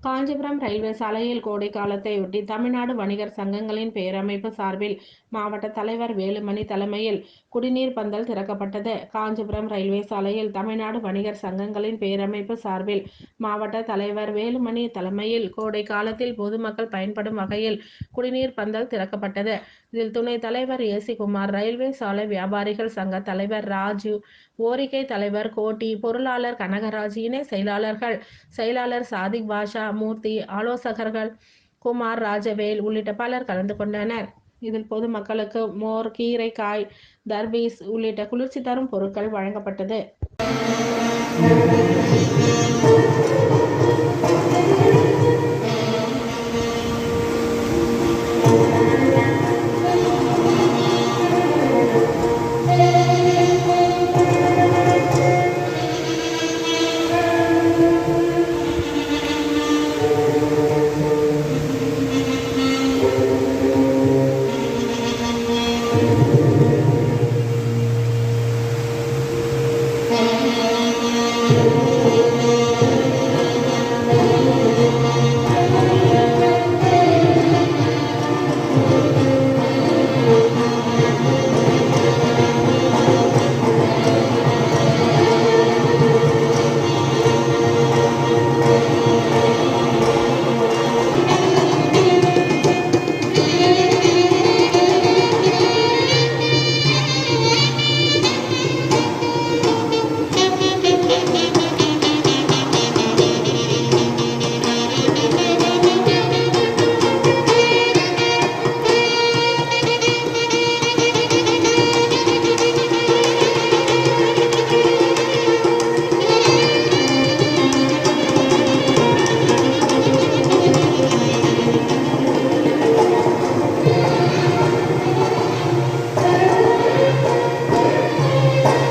Kanchipuram railway சாலையில் கோடை காலத்தையொட்டி தமிழ்நாடு வணிகர் சங்கங்களின் பேரமைப்பு சார்பில் மாவட்ட தலைவர் வேலுமணி தலைமையில் குடிநீர் பந்தல் திறக்கப்பட்டது. காஞ்சிபுரம் ரயில்வே சாலையில் தமிழ்நாடு வணிகர் சங்கங்களின் பேரமைப்பு சார்பில் மாவட்ட தலைவர் வேலுமணி தலைமையில் கோடை காலத்தில் பொதுமக்கள் பயன்படும் வகையில் குடிநீர் பந்தல் திறக்கப்பட்டது. இதில் துணைத் தலைவர் ஏசி குமார், ரயில்வே சாலை வியாபாரிகள் சங்க தலைவர் ராஜு, ஓரிகை தலைவர் கோட்டி, பொருளாளர் கனகராஜ், இணை செயலாளர் சாதிக் பாஷா, மூர்த்தி, ஆலோசகர்கள் குமார், ராஜவேல் உள்ளிட்ட பலர் கலந்து கொண்டனர். இதில் பொதுமக்களுக்கு மோர், கீரை, காய், தர்பீஸ் உள்ளிட்ட குளிர்ச்சி தரும் பொருட்கள் வழங்கப்பட்டது.